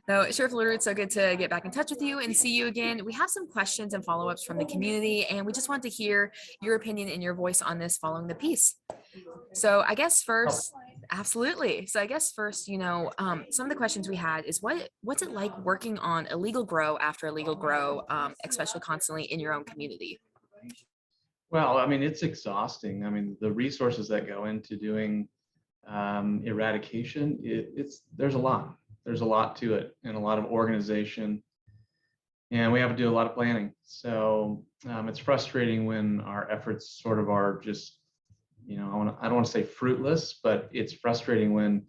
So, Sheriff LaRue, it's so good to get back in touch with you and see you again. We have some questions and follow-ups from the community, and we just want to hear your opinion and your voice on this following the piece. So I guess first, absolutely. So I guess first, some of the questions we had is what's it like working on illegal grow after illegal grow, especially constantly in your own community? Well, I mean, it's exhausting. I mean, the resources that go into doing eradication, there's a lot. There's a lot to it and a lot of organization, and we have to do a lot of planning. So it's frustrating when our efforts sort of are just, I don't want to say fruitless, but it's frustrating when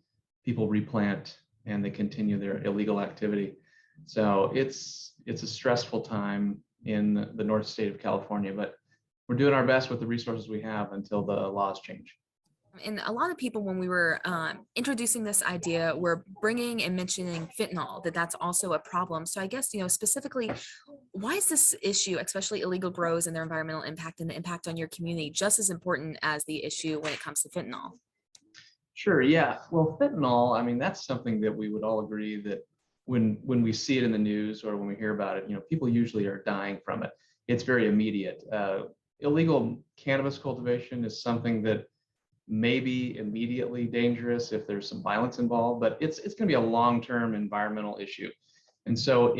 people replant and they continue their illegal activity. So it's a stressful time in the north state of California, but we're doing our best with the resources we have until the laws change. And a lot of people, when we were introducing this idea, were bringing and mentioning fentanyl, that's also a problem. So I guess, specifically, why is this issue, especially illegal grows and their environmental impact and the impact on your community, just as important as the issue when it comes to fentanyl? Sure, yeah. Well, fentanyl, I mean, that's something that we would all agree that when we see it in the news or when we hear about it, people usually are dying from it. It's very immediate. Illegal cannabis cultivation is something that may be immediately dangerous if there's some violence involved, but it's going to be a long-term environmental issue. And so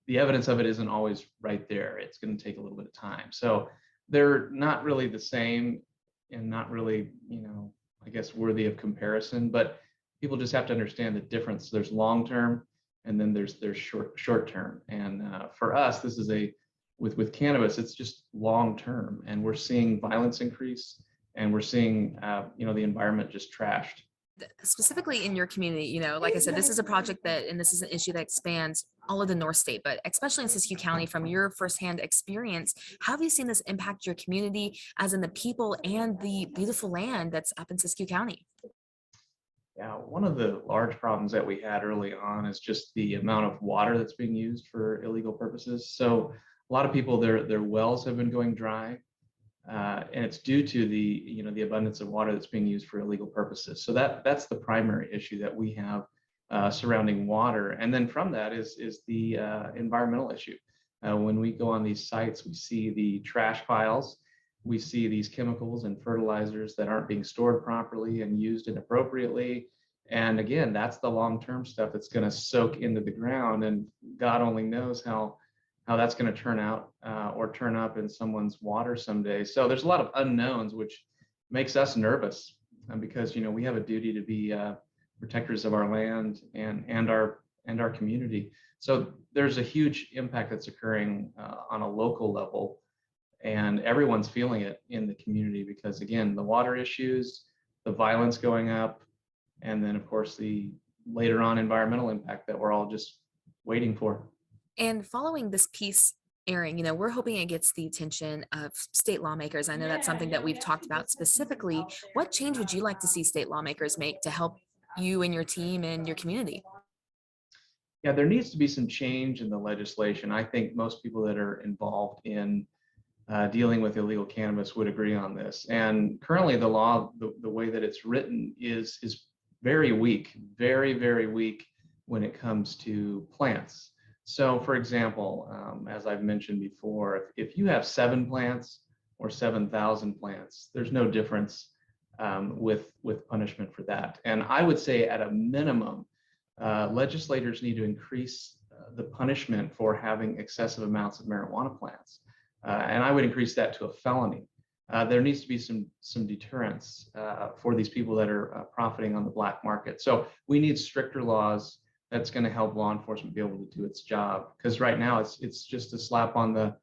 the evidence of it isn't always right there. It's going to take a little bit of time. So they're not really the same and not really, I guess, worthy of comparison, but people just have to understand the difference. There's long-term and then there's short-term. And for us, this is with cannabis, it's just long-term, and we're seeing violence increase. And we're seeing, the environment just trashed. Specifically in your community, like I said, this is a project and this is an issue that expands all of the North State, but especially in Siskiyou County, from your firsthand experience, how have you seen this impact your community, as in the people and the beautiful land that's up in Siskiyou County? Yeah, one of the large problems that we had early on is just the amount of water that's being used for illegal purposes. So a lot of people, their wells have been going dry. And it's due to the abundance of water that's being used for illegal purposes. So that's the primary issue that we have surrounding water. And then from that is the environmental issue. When we go on these sites, we see the trash piles, we see these chemicals and fertilizers that aren't being stored properly and used inappropriately. And again, that's the long-term stuff that's going to soak into the ground, and God only knows how that's going to turn out or turn up in someone's water someday. So there's a lot of unknowns, which makes us nervous because we have a duty to be protectors of our land and our community. So there's a huge impact that's occurring on a local level, and everyone's feeling it in the community because, again, the water issues, the violence going up, and then of course the later on environmental impact that we're all just waiting for. And following this piece airing, we're hoping it gets the attention of state lawmakers. I know that's something that we've talked about specifically. What change would you like to see state lawmakers make to help you and your team and your community? Yeah, there needs to be some change in the legislation. I think most people that are involved in dealing with illegal cannabis would agree on this. And currently the law, the way that it's written is very weak, very, very weak when it comes to plants. So, for example, as I've mentioned before, if you have 7 plants or 7,000 plants, there's no difference with punishment for that. And I would say at a minimum, legislators need to increase the punishment for having excessive amounts of marijuana plants. And I would increase that to a felony. There needs to be some deterrence for these people that are profiting on the black market. So we need stricter laws that's going to help law enforcement be able to do its job. Because right now it's just a slap on the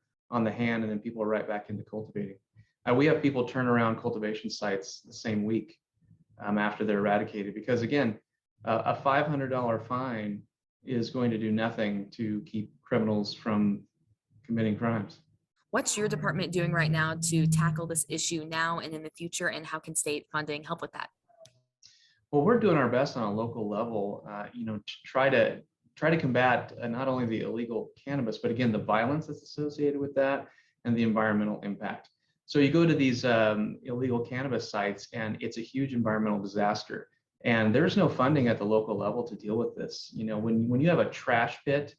hand, and then people are right back into cultivating. We have people turn around cultivation sites the same week after they're eradicated, because again, a $500 fine is going to do nothing to keep criminals from committing crimes. What's your department doing right now to tackle this issue now and in the future, and how can state funding help with that? Well, we're doing our best on a local level, to try to combat not only the illegal cannabis, but again, the violence that's associated with that and the environmental impact. So you go to these illegal cannabis sites, and it's a huge environmental disaster. And there's no funding at the local level to deal with this. When you have a trash pit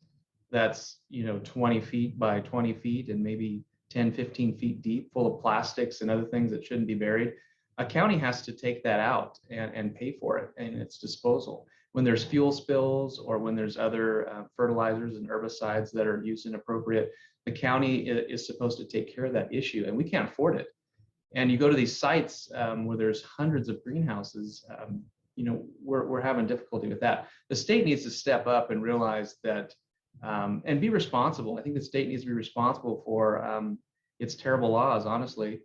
that's 20 feet by 20 feet and maybe 10, 15 feet deep, full of plastics and other things that shouldn't be buried, a county has to take that out and pay for it and its disposal. When there's fuel spills or when there's other fertilizers and herbicides that are used inappropriate, the county is supposed to take care of that issue, and we can't afford it. And you go to these sites where there's hundreds of greenhouses, we're having difficulty with that. The state needs to step up and realize that and be responsible. I think the state needs to be responsible for its terrible laws, honestly.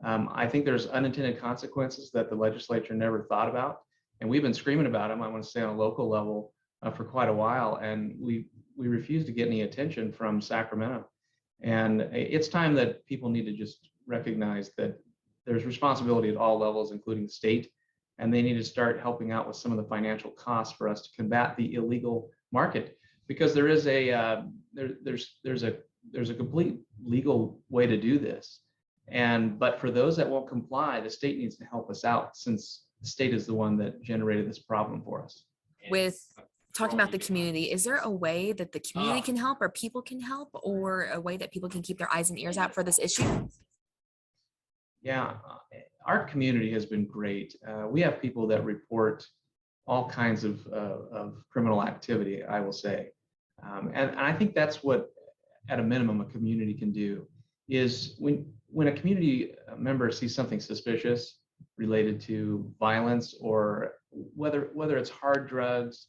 I think there's unintended consequences that the legislature never thought about. And we've been screaming about them, I want to say, on a local level for quite a while. And we refuse to get any attention from Sacramento. And it's time that people need to just recognize that there's responsibility at all levels, including the state, and they need to start helping out with some of the financial costs for us to combat the illegal market, because there is there's a complete legal way to do this. But for those that won't comply, the state needs to help us out, since the state is the one that generated this problem for us. With talking about the community, is there a way that the community can help or people can help, or a way that people can keep their eyes and ears out for this issue? Yeah, our community has been great. We have people that report all kinds of criminal activity, I will say. And I think that's what, at a minimum, a community can do, is when a community member sees something suspicious related to violence, or whether it's hard drugs,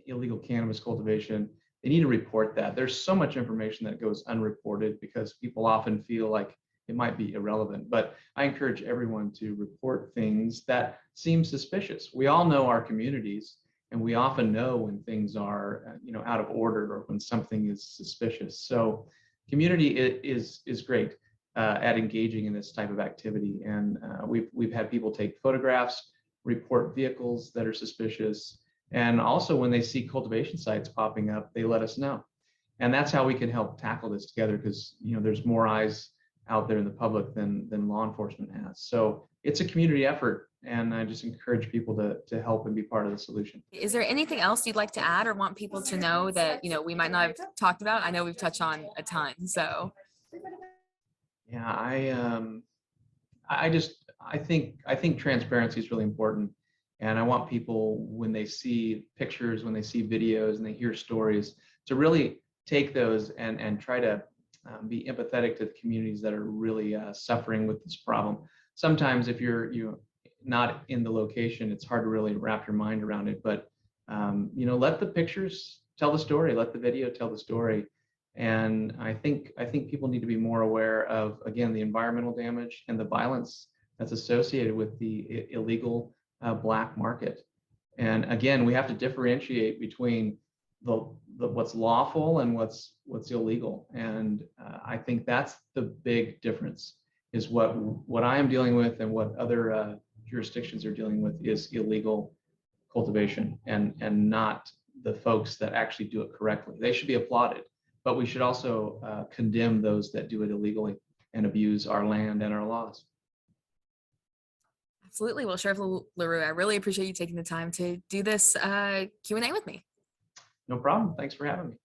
illegal cannabis cultivation, they need to report that. There's so much information that goes unreported because people often feel like it might be irrelevant. But I encourage everyone to report things that seem suspicious. We all know our communities, and we often know when things are out of order or when something is suspicious. So community is great at engaging in this type of activity. And we've had people take photographs, report vehicles that are suspicious. And also when they see cultivation sites popping up, they let us know. And that's how we can help tackle this together, because there's more eyes out there in the public than law enforcement has. So it's a community effort, and I just encourage people to help and be part of the solution. Is there anything else you'd like to add or want people to know that we might not have talked about? I know we've touched on a ton, so. Yeah, I think transparency is really important, and I want people, when they see pictures, when they see videos, and they hear stories, to really take those and try to be empathetic to the communities that are really suffering with this problem. Sometimes if you're not in the location, it's hard to really wrap your mind around it. But let the pictures tell the story, let the video tell the story. And I think people need to be more aware of, again, the environmental damage and the violence that's associated with the illegal black market. And again, we have to differentiate between the what's lawful and what's illegal. And I think that's the big difference, is what I am dealing with and what other jurisdictions are dealing with is illegal cultivation, and not the folks that actually do it correctly. They should be applauded, but we should also condemn those that do it illegally and abuse our land and our laws. Absolutely. Well, Sheriff LaRue, I really appreciate you taking the time to do this Q&A with me. No problem. Thanks for having me.